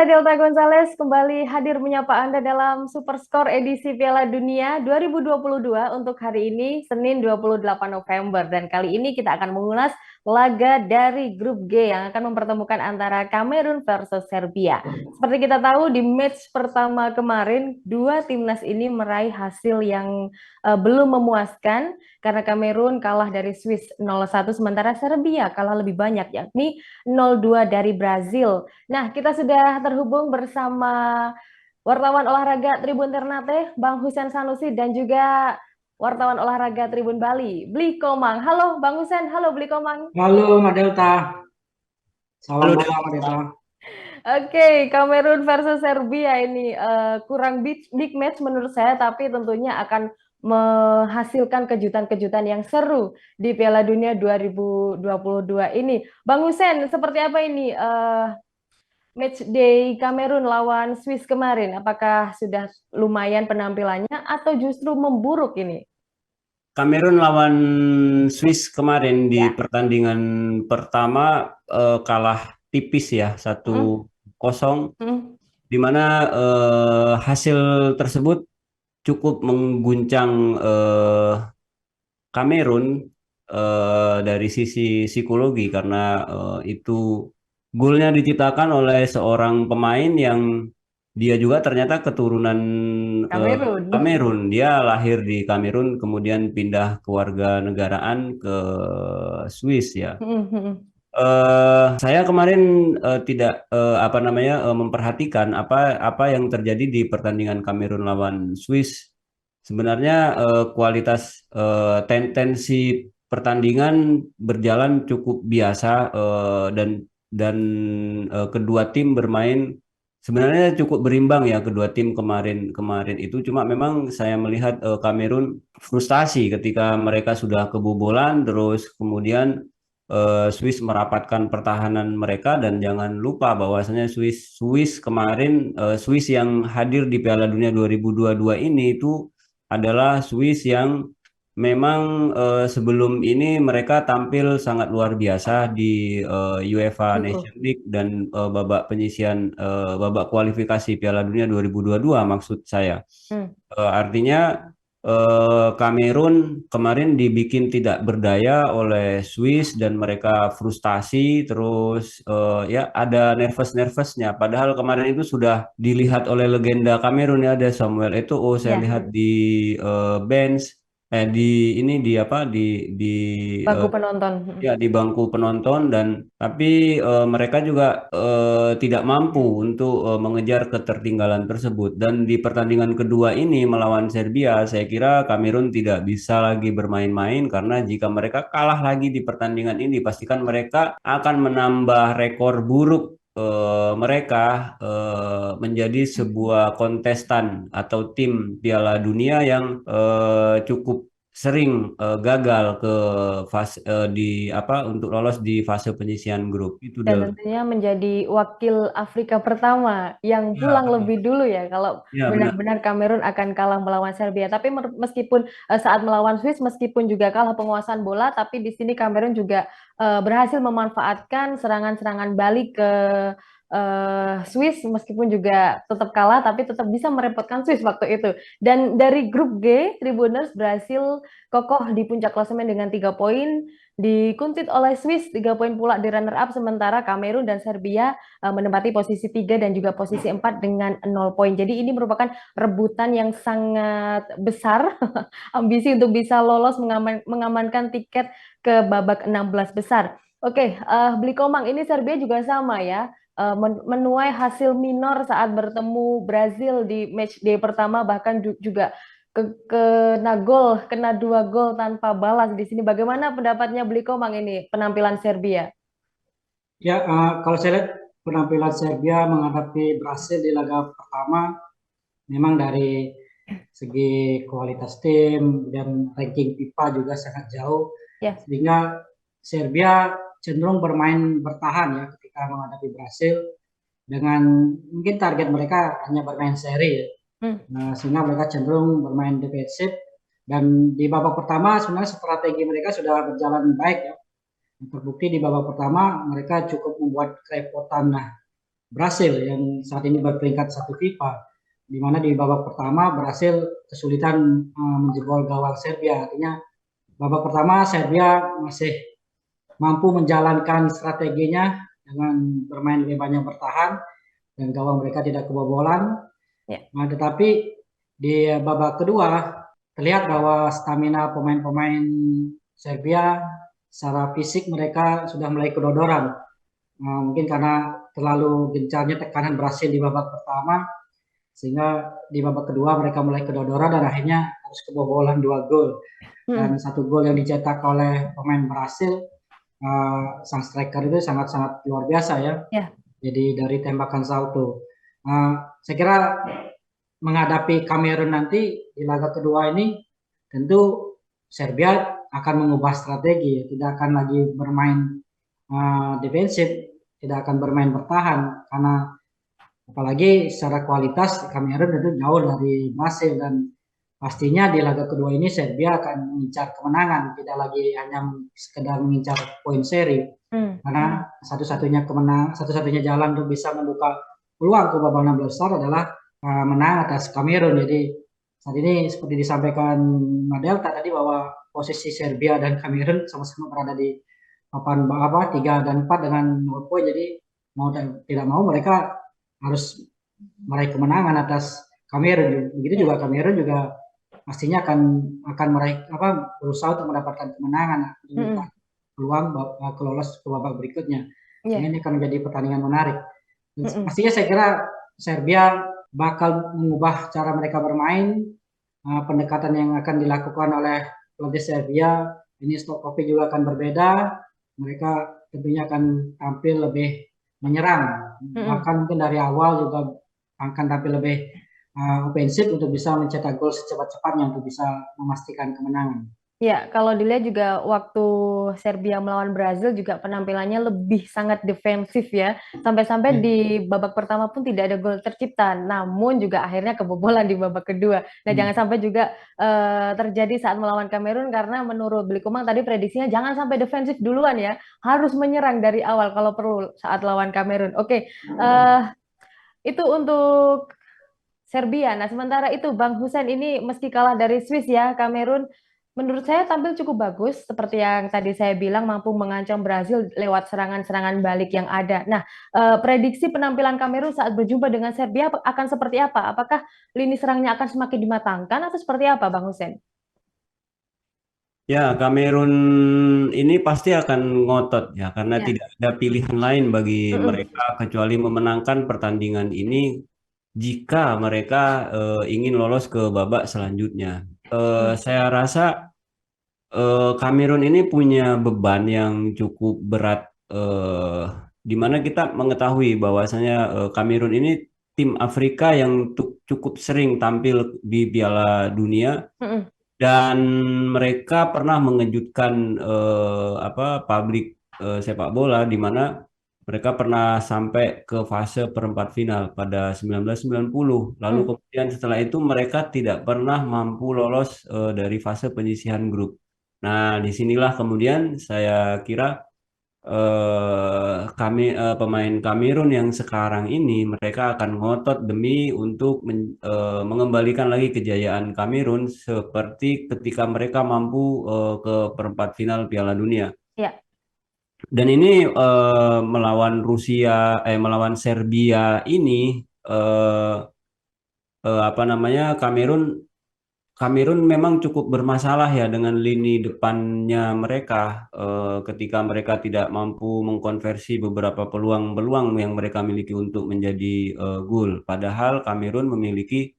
saya Delta Gonzalez kembali hadir menyapa Anda dalam Superscore edisi Piala Dunia 2022 untuk hari ini Senin 28 November dan kali ini kita akan mengulas laga dari grup G yang akan mempertemukan antara Kamerun versus Serbia. Seperti kita tahu di match pertama kemarin dua timnas ini meraih hasil yang belum memuaskan karena Kamerun kalah dari Swiss 0-1 sementara Serbia kalah lebih banyak yakni 0-2 dari Brazil. Nah, kita sudah terhubung bersama wartawan olahraga Tribun Ternate, Bang Husen Sanusi, dan juga wartawan olahraga Tribun Bali, Bli Komang. Halo Bang Husen, halo Bli Komang. Halo Mbak Delta, salam Halo bola Del. Mbak Delta. Oke, Kamerun versus Serbia ini kurang big match menurut saya, tapi tentunya akan menghasilkan kejutan-kejutan yang seru di Piala Dunia 2022 ini. Bang Husen, seperti apa ini match day Kamerun lawan Swiss kemarin, apakah sudah lumayan penampilannya atau justru memburuk ini? Kamerun lawan Swiss kemarin di Ya. pertandingan pertama kalah tipis ya Hmm, 1-0, hmm, di mana hasil tersebut cukup mengguncang Kamerun dari sisi psikologi karena itu golnya diciptakan oleh seorang pemain yang dia juga ternyata keturunan eh, Kamerun. Kamerun. Dia lahir di Kamerun kemudian pindah kewarganegaraan ke Swiss ya. Hmm, hmm. Saya kemarin tidak apa namanya memperhatikan apa apa yang terjadi di pertandingan Kamerun lawan Swiss. Sebenarnya kualitas tensi pertandingan berjalan cukup biasa dan kedua tim bermain sebenarnya cukup berimbang ya kedua tim kemarin kemarin itu. Cuma memang saya melihat Kamerun frustasi ketika mereka sudah kebobolan terus kemudian Swiss merapatkan pertahanan mereka dan jangan lupa bahwasanya Swiss kemarin Swiss yang hadir di Piala Dunia 2022 ini itu adalah Swiss yang memang sebelum ini mereka tampil sangat luar biasa di UEFA Betul. Nation League dan babak penyisian babak kualifikasi Piala Dunia 2022 maksud saya. Hmm. Artinya Kamerun kemarin dibikin tidak berdaya oleh Swiss dan mereka frustasi terus ya ada nervous-nervousnya. Padahal kemarin itu sudah dilihat oleh legenda Kamerun ya ada Samuel Eto'o saya Ya, lihat di bench di ini di apa di bangku penonton. ya di bangku penonton dan tapi mereka juga tidak mampu untuk mengejar ketertinggalan tersebut dan di pertandingan kedua ini melawan Serbia saya kira Kamerun tidak bisa lagi bermain-main karena jika mereka kalah lagi di pertandingan ini pastikan mereka akan menambah rekor buruk mereka menjadi sebuah kontestan atau tim Piala Dunia yang cukup sering gagal ke fase di apa untuk lolos di fase penyisihan grup itu Dan Del. tentunya menjadi wakil Afrika pertama yang Ya pulang benar. lebih dulu ya kalau Ya benar. benar-benar Kamerun akan kalah melawan Serbia. Tapi meskipun saat melawan Swiss meskipun juga kalah penguasaan bola, tapi di sini Kamerun juga berhasil memanfaatkan serangan-serangan balik ke Swiss meskipun juga tetap kalah tapi tetap bisa merepotkan Swiss waktu itu. Dan dari grup G, Tribuners berhasil kokoh di puncak klasemen dengan 3 poin dikuntit oleh Swiss 3 poin pula di runner up sementara Kamerun dan Serbia menempati posisi 3 dan juga posisi 4 dengan 0 poin. Jadi ini merupakan rebutan yang sangat besar ambisi untuk bisa lolos mengamankan tiket ke babak 16 besar. Oke, Beli Komang ini Serbia juga sama ya. Menuai hasil minor saat bertemu Brazil di match day pertama bahkan juga kena 2 gol tanpa balas di sini. Bagaimana pendapatnya Beli Komang ini penampilan Serbia? Ya, kalau saya lihat penampilan Serbia menghadapi Brasil di laga pertama memang dari segi kualitas tim dan ranking FIFA juga sangat jauh, Ya. sehingga Serbia cenderung bermain bertahan ya ketika menghadapi Brasil dengan mungkin target mereka hanya bermain seri ya. Hmm. Nah, sehingga mereka cenderung bermain defensif dan di babak pertama sebenarnya strategi mereka sudah berjalan baik ya. Terbukti di babak pertama mereka cukup membuat kerepotan. Nah, Brasil yang saat ini berperingkat 1 FIFA, di mana di babak pertama berhasil kesulitan menjebol gawang Serbia. Artinya babak pertama Serbia masih mampu menjalankan strateginya dengan bermain lebih banyak bertahan dan gawang mereka tidak kebobolan. Nah, tetapi di babak kedua terlihat bahwa stamina pemain-pemain Serbia secara fisik mereka sudah mulai kedodoran. Mungkin karena terlalu gencarnya tekanan Brasil di babak pertama, sehingga di babak kedua mereka mulai kedodoran dan akhirnya harus kebobolan 2 gol. Dan 1 gol yang dicetak oleh pemain Brasil, sang striker itu sangat-sangat luar biasa ya. Jadi dari tembakan salto. Saya kira menghadapi Kamerun nanti di laga kedua ini tentu Serbia akan mengubah strategi, tidak akan lagi bermain defensif, tidak akan bermain bertahan, karena apalagi secara kualitas Kamerun itu jauh dari Brasil, dan pastinya di laga kedua ini Serbia akan mengincar kemenangan, tidak lagi hanya sekedar mengincar poin seri, karena satu-satunya jalan untuk bisa membuka peluang ke babak 16 besar adalah menang atas Kamerun. Jadi saat ini seperti disampaikan Madelta tadi bahwa posisi Serbia dan Kamerun sama-sama berada di papan 3 dan 4 dengan 0 poin. Jadi mau tidak mau mereka harus meraih kemenangan atas Kamerun. Begitu juga Kamerun juga pastinya akan meraih berusaha untuk mendapatkan kemenangan, untuk peluang lolos ke babak berikutnya. Ini akan menjadi pertandingan menarik. Pastinya saya kira Serbia bakal mengubah cara mereka bermain. Pendekatan yang akan dilakukan oleh pelatih Serbia ini Stokovic juga akan berbeda. Mereka tentunya akan tampil lebih menyerang, bahkan mungkin dari awal juga akan tampil lebih ofensif untuk bisa mencetak gol secepat-cepatnya untuk bisa memastikan kemenangan. Ya, kalau dilihat juga waktu Serbia melawan Brazil juga penampilannya lebih sangat defensif ya. Sampai-sampai di babak pertama pun tidak ada gol tercipta, namun juga akhirnya kebobolan di babak kedua. Nah, jangan sampai juga terjadi saat melawan Kamerun, karena menurut Blikumang tadi prediksinya jangan sampai defensif duluan ya, harus menyerang dari awal kalau perlu saat lawan Kamerun. Oke, itu untuk Serbia. Nah, sementara itu Bang Husein, ini meski kalah dari Swiss ya, Kamerun menurut saya tampil cukup bagus, seperti yang tadi saya bilang, mampu mengancam Brasil lewat serangan-serangan balik yang ada. Nah, prediksi penampilan Kamerun saat berjumpa dengan Serbia akan seperti apa? Apakah lini serangnya akan semakin dimatangkan atau seperti apa, Bang Husein? Ya, Kamerun ini pasti akan ngotot ya, karena tidak ada pilihan lain bagi mereka kecuali memenangkan pertandingan ini jika mereka ingin lolos ke babak selanjutnya. Saya rasa Kamerun ini punya beban yang cukup berat, di mana kita mengetahui bahwasanya Kamerun ini tim Afrika yang cukup sering tampil di Piala Dunia, dan mereka pernah mengejutkan publik sepak bola, di mana mereka pernah sampai ke fase perempat final pada 1990. Lalu kemudian setelah itu mereka tidak pernah mampu lolos dari fase penyisihan grup. Nah, disinilah kemudian saya kira pemain Kamerun yang sekarang ini mereka akan ngotot demi untuk mengembalikan lagi kejayaan Kamerun seperti ketika mereka mampu ke perempat final Piala Dunia. Dan ini melawan Serbia ini Kamerun memang cukup bermasalah ya dengan lini depannya mereka, ketika mereka tidak mampu mengkonversi beberapa peluang-peluang yang mereka miliki untuk menjadi gol. Padahal Kamerun memiliki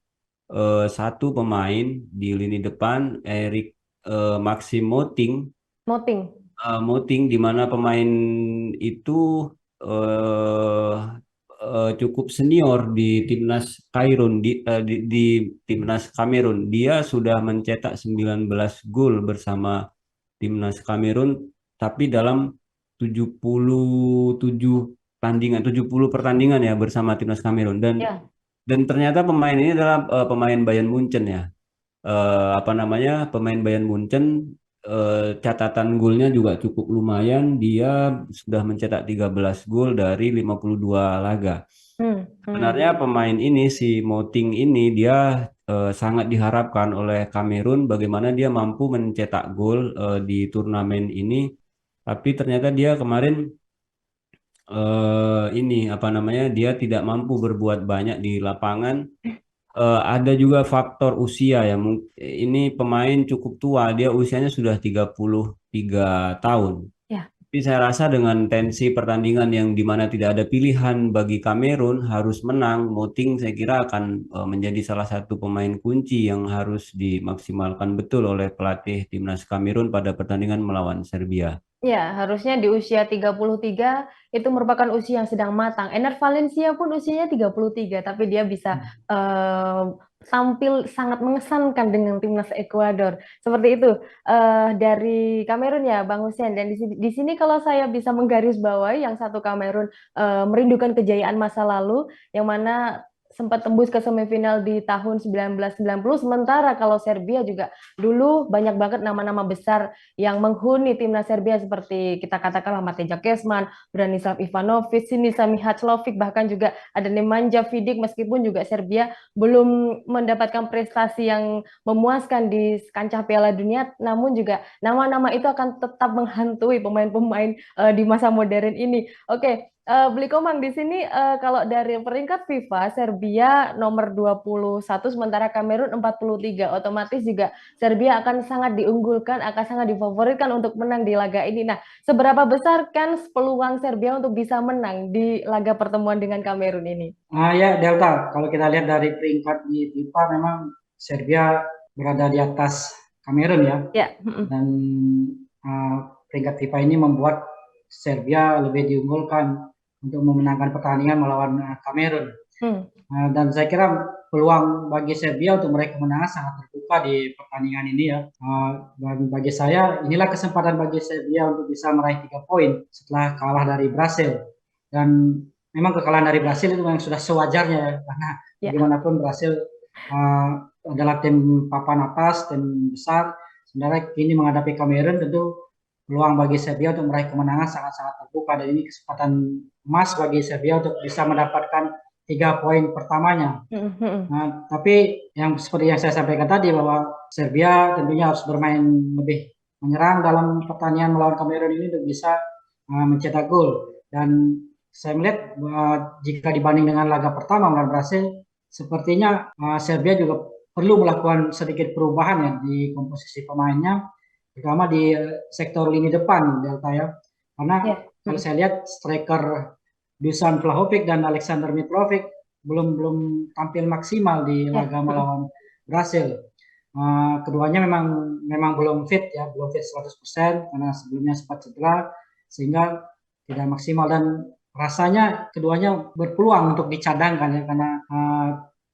satu pemain di lini depan, Maxime Moting, di mana pemain itu cukup senior di timnas di timnas Kamerun. Dia sudah mencetak 19 gol bersama timnas Kamerun, tapi dalam 70 pertandingan ya bersama timnas Kamerun, dan ternyata pemain ini adalah pemain Bayern Munchen ya. Pemain Bayern Munchen, catatan golnya juga cukup lumayan. Dia sudah mencetak 13 gol dari 52 laga. Sebenarnya pemain ini si Moting ini dia sangat diharapkan oleh Kamerun bagaimana dia mampu mencetak gol di turnamen ini. Tapi ternyata dia kemarin ini apa namanya dia tidak mampu berbuat banyak di lapangan. Ada juga faktor usia ya. Ini pemain cukup tua, dia usianya sudah 33 tahun. Ya. Tapi saya rasa dengan tensi pertandingan yang dimana tidak ada pilihan bagi Kamerun harus menang, Moting saya kira akan menjadi salah satu pemain kunci yang harus dimaksimalkan betul oleh pelatih timnas Kamerun pada pertandingan melawan Serbia. Ya, harusnya di usia 33 itu merupakan usia yang sedang matang. Ener Valencia pun usianya 33, tapi dia bisa eh, tampil sangat mengesankan dengan timnas Ekuador. Seperti itu dari Kamerun ya, Bang Hussein. Dan di sini kalau saya bisa menggarisbawahi yang satu Kamerun merindukan kejayaan masa lalu, yang mana sempat tembus ke semifinal di tahun 1990. Sementara kalau Serbia juga dulu banyak banget nama-nama besar yang menghuni timnas Serbia seperti kita katakanlah Mateja Kezman, Branislav Ivanovic, Sinisa Mihajlovic, bahkan juga ada Nemanja Vidic meskipun juga Serbia belum mendapatkan prestasi yang memuaskan di kancah Piala Dunia, namun juga nama-nama itu akan tetap menghantui pemain-pemain di masa modern ini. Oke, Beli Komang di sini kalau dari peringkat FIFA Serbia nomor 21 sementara Kamerun 43. Otomatis juga Serbia akan sangat diunggulkan, akan sangat difavoritkan untuk menang di laga ini. Nah, seberapa besar kan peluang Serbia untuk bisa menang di laga pertemuan dengan Kamerun ini? Ya Delta, kalau kita lihat dari peringkat di FIFA memang Serbia berada di atas Kamerun ya. Ya. Dan peringkat FIFA ini membuat Serbia lebih diunggulkan untuk memenangkan pertandingan melawan Kamerun. Dan saya kira peluang bagi Serbia untuk meraih kemenangan sangat terbuka di pertandingan ini ya. Dan bagi saya inilah kesempatan bagi Serbia untuk bisa meraih 3 poin setelah kalah dari Brasil. Dan memang kekalahan dari Brasil itu memang sudah sewajarnya ya, karena bagaimanapun Brasil adalah tim papan atas, tim besar. Sebenarnya kini menghadapi Kamerun tentu peluang bagi Serbia untuk meraih kemenangan sangat-sangat terbuka, dan ini kesempatan emas bagi Serbia untuk bisa mendapatkan 3 poin pertamanya. Nah, tapi yang seperti yang saya sampaikan tadi bahwa Serbia tentunya harus bermain lebih menyerang dalam pertandingan melawan Kamerun ini untuk bisa mencetak gol. Dan saya melihat jika dibanding dengan laga pertama melawan Brasil, sepertinya Serbia juga perlu melakukan sedikit perubahan ya di komposisi pemainnya, terutama di sektor lini depan Delta ya. Karena kalau saya lihat striker Dusan Vlahovic dan Alexander Mitrovic belum tampil maksimal di laga melawan Brasil. Keduanya memang belum fit ya, belum fit 100% karena sebelumnya sempat cedera sehingga tidak maksimal, dan rasanya keduanya berpeluang untuk dicadangkan ya karena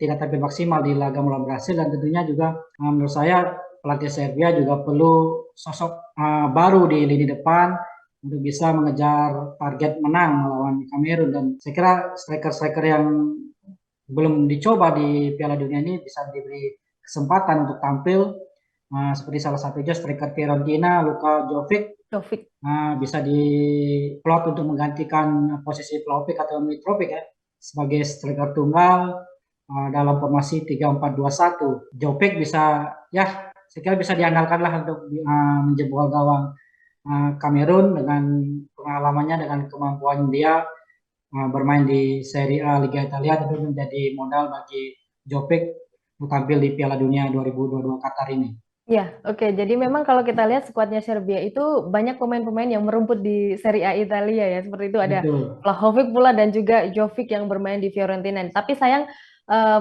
tidak tampil maksimal di laga melawan Brasil. Dan tentunya juga menurut saya pelatih Serbia juga perlu sosok baru di lini depan untuk bisa mengejar target menang melawan Kamerun. Dan saya kira striker-striker yang belum dicoba di Piala Dunia ini bisa diberi kesempatan untuk tampil, seperti salah satunya striker Fiorentina Luka Jovic. Bisa diplot untuk menggantikan posisi Vlahovic atau Mitrovic ya, sebagai striker tunggal dalam formasi 3-4-2-1. Jovic bisa ya, saya kira bisa diandalkan lah untuk menjebol gawang Kamerun dengan pengalamannya, dengan kemampuan dia bermain di Serie A Liga Italia, tentu menjadi modal bagi Jovic untuk tampil di Piala Dunia 2022 Qatar ini. Ya, oke. Jadi memang kalau kita lihat skuadnya Serbia itu banyak pemain-pemain yang merumput di Serie A Italia ya. Seperti itu ada Vlahovic pula dan juga Jovic yang bermain di Fiorentina. Tapi sayang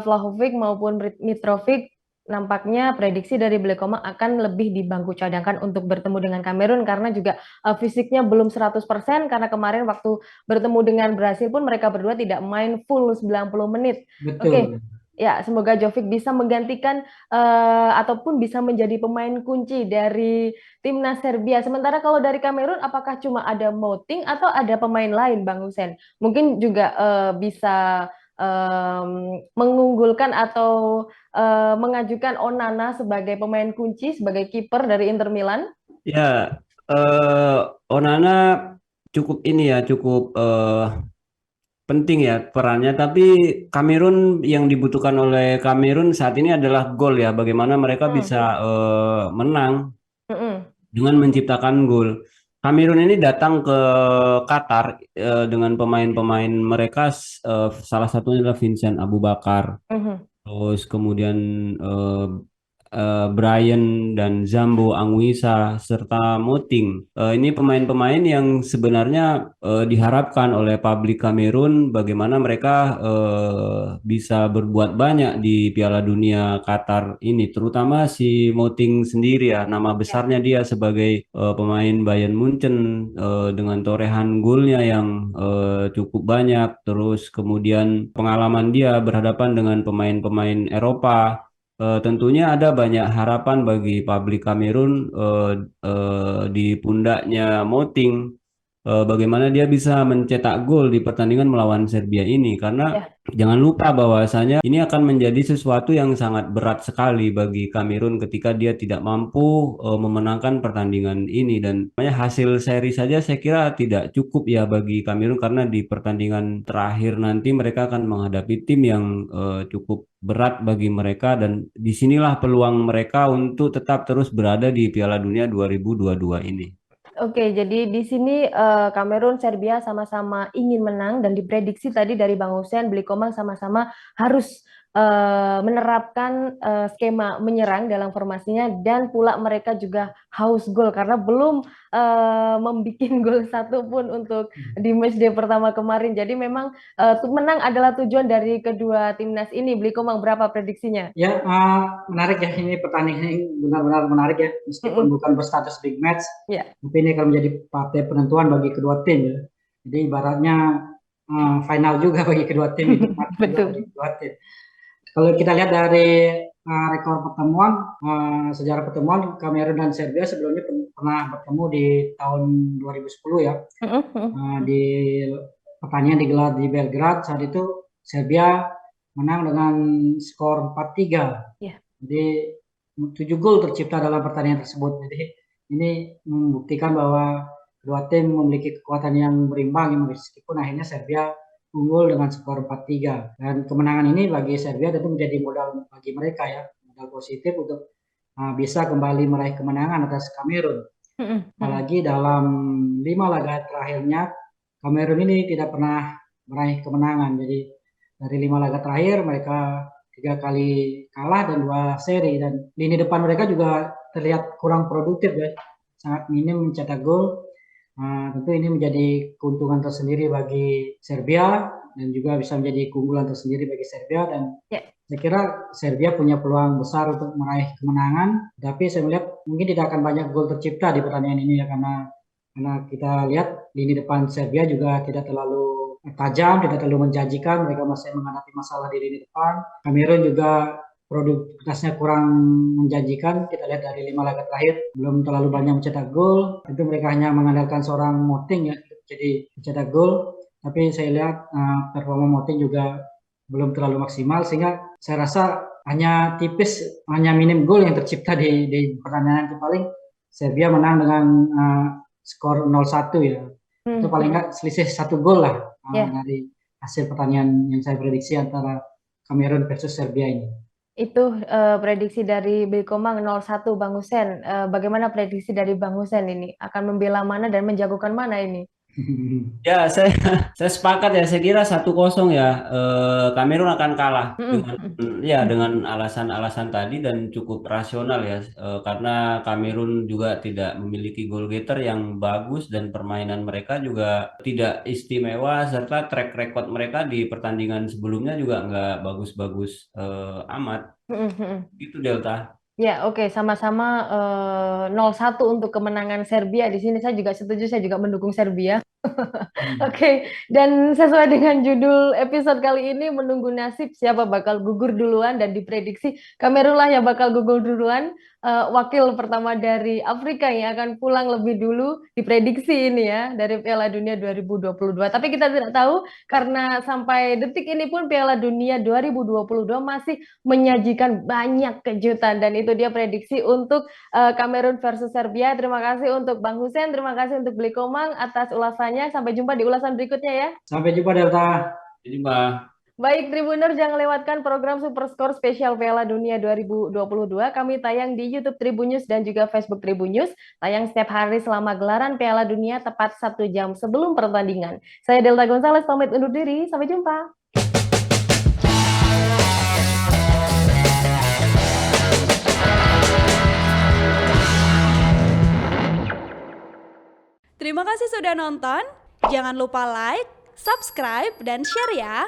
Vlahovic maupun Mitrovic nampaknya prediksi dari Beli Komang akan lebih di bangku cadangkan untuk bertemu dengan Kamerun karena juga fisiknya belum 100% karena kemarin waktu bertemu dengan Brasil pun mereka berdua tidak main full 90 menit. Oke. Ya, semoga Jovic bisa menggantikan ataupun bisa menjadi pemain kunci dari timnas Serbia. Sementara kalau dari Kamerun, apakah cuma ada Moting atau ada pemain lain, Bang Hussein? Mungkin juga bisa mengunggulkan atau mengajukan Onana sebagai pemain kunci, sebagai kiper dari Inter Milan? Ya, Onana cukup ini ya, cukup penting ya perannya, tapi Kamerun yang dibutuhkan oleh Kamerun saat ini adalah gol ya. Bagaimana mereka Hmm, bisa menang mm-mm. dengan menciptakan gol. Kamerun ini datang ke Qatar dengan pemain-pemain mereka, salah satunya adalah Vincent Abu Bakar. Mhm. Terus kemudian eh, Brian dan Zambo Anguissa serta Moting. Ini pemain-pemain yang sebenarnya diharapkan oleh publik Kamerun bagaimana mereka bisa berbuat banyak di Piala Dunia Qatar ini, terutama si Moting sendiri ya, nama Ya. besarnya dia sebagai pemain Bayern Munchen dengan torehan golnya yang cukup banyak, terus kemudian pengalaman dia berhadapan dengan pemain-pemain Eropa. Tentunya ada banyak harapan bagi publik Kamerun di pundaknya Moting, bagaimana dia bisa mencetak gol di pertandingan melawan Serbia ini, karena Ya. jangan lupa bahwasanya ini akan menjadi sesuatu yang sangat berat sekali bagi Kamerun ketika dia tidak mampu memenangkan pertandingan ini, dan makanya hasil seri saja saya kira tidak cukup ya bagi Kamerun, karena di pertandingan terakhir nanti mereka akan menghadapi tim yang cukup berat bagi mereka, dan disinilah peluang mereka untuk tetap terus berada di Piala Dunia 2022 ini. Oke, jadi di sini Kamerun, Serbia sama-sama ingin menang dan diprediksi tadi dari Bang Hussein, Beli Komang sama-sama harus menerapkan skema menyerang dalam formasinya dan pula mereka juga haus gol karena belum membuat gol satu pun untuk di matchday pertama kemarin. Jadi memang menang adalah tujuan dari kedua timnas ini. Beli Komang berapa prediksinya? Ya, menarik ya, ini pertandingan ini benar-benar menarik ya, meskipun Mm-mm. bukan berstatus big match, Ya, tapi ini akan menjadi partai penentuan bagi kedua tim ya. Jadi ibaratnya final juga bagi kedua tim, hidup mati juga bagi betul. kedua tim. Kalau kita lihat dari rekor pertemuan, sejarah pertemuan Kamerun dan Serbia sebelumnya pernah bertemu di tahun 2010 ya. Mm-mm. Di pertandingan digelar di Belgrade, saat itu Serbia menang dengan skor 4-3. Ya. Jadi 7 gol tercipta dalam pertandingan tersebut. Jadi ini membuktikan bahwa kedua tim memiliki kekuatan yang berimbang, meskipun akhirnya Serbia unggul dengan skor 4-3. Dan kemenangan ini bagi Serbia tentu menjadi modal bagi mereka ya, modal positif untuk bisa kembali meraih kemenangan atas Kamerun. Mm-mm. Apalagi dalam 5 laga terakhirnya, Kamerun ini tidak pernah meraih kemenangan. Jadi dari 5 laga terakhir mereka 3 kali kalah dan 2 seri. Dan lini depan mereka juga terlihat kurang produktif ya, sangat minim mencetak gol. Tentu ini menjadi keuntungan tersendiri bagi Serbia dan juga bisa menjadi keunggulan tersendiri bagi Serbia. Dan Ya. saya kira Serbia punya peluang besar untuk meraih kemenangan, tapi saya melihat mungkin tidak akan banyak gol tercipta di pertandingan ini ya, karena kita lihat lini depan Serbia juga tidak terlalu tajam, tidak terlalu menjanjikan. Mereka masih menghadapi masalah di lini depan. Kamerun juga produktivitasnya kurang menjanjikan. Kita lihat dari 5 laga terakhir belum terlalu banyak mencetak gol. Itu mereka hanya mengandalkan seorang Moting ya, jadi mencetak gol. Tapi saya lihat performa Moting juga belum terlalu maksimal, sehingga saya rasa hanya tipis, hanya minim gol yang tercipta di pertandingan itu. Paling Serbia menang dengan skor 0-1 ya. Itu paling nggak selisih 1 gol lah Ya. dari hasil pertandingan yang saya prediksi antara Kamerun versus Serbia ini. Itu prediksi dari Bilkomang 01 Bang Hussein. Bagaimana prediksi dari Bang Hussein ini? Akan membela mana dan menjagokan mana ini? Ya, saya sepakat ya. Saya kira 1-0 ya. Kamerun akan kalah dengan Mm-mm. ya dengan alasan-alasan tadi, dan cukup rasional ya. Karena Kamerun juga tidak memiliki goal getter yang bagus dan permainan mereka juga tidak istimewa, serta track record mereka di pertandingan sebelumnya juga nggak bagus-bagus amat. Mm-mm. Itu Delta. Ya, oke, sama-sama 0-1 untuk kemenangan Serbia. Di sini saya juga setuju, saya juga mendukung Serbia. Oke, dan sesuai dengan judul episode kali ini, menunggu nasib siapa bakal gugur duluan dan diprediksi Kamerun lah yang bakal gugur duluan. wakil pertama dari Afrika yang akan pulang lebih dulu diprediksi ini ya dari Piala Dunia 2022. Tapi kita tidak tahu karena sampai detik ini pun Piala Dunia 2022 masih menyajikan banyak kejutan dan itu dia prediksi untuk Kamerun versus Serbia. Terima kasih untuk Bang Hussein, terima kasih untuk Beli Komang atas ulasannya. Sampai jumpa di ulasan berikutnya ya. Sampai jumpa Delta. Jadi Mbak. Baik Tribuners, jangan lewatkan program Superskor spesial Piala Dunia 2022. Kami tayang di YouTube Tribun News dan juga Facebook Tribun News. Tayang setiap hari selama gelaran Piala Dunia tepat 1 jam sebelum pertandingan. Saya Delta Gonzales pamit undur diri. Sampai jumpa. Terima kasih sudah nonton. Jangan lupa like, subscribe, dan share ya.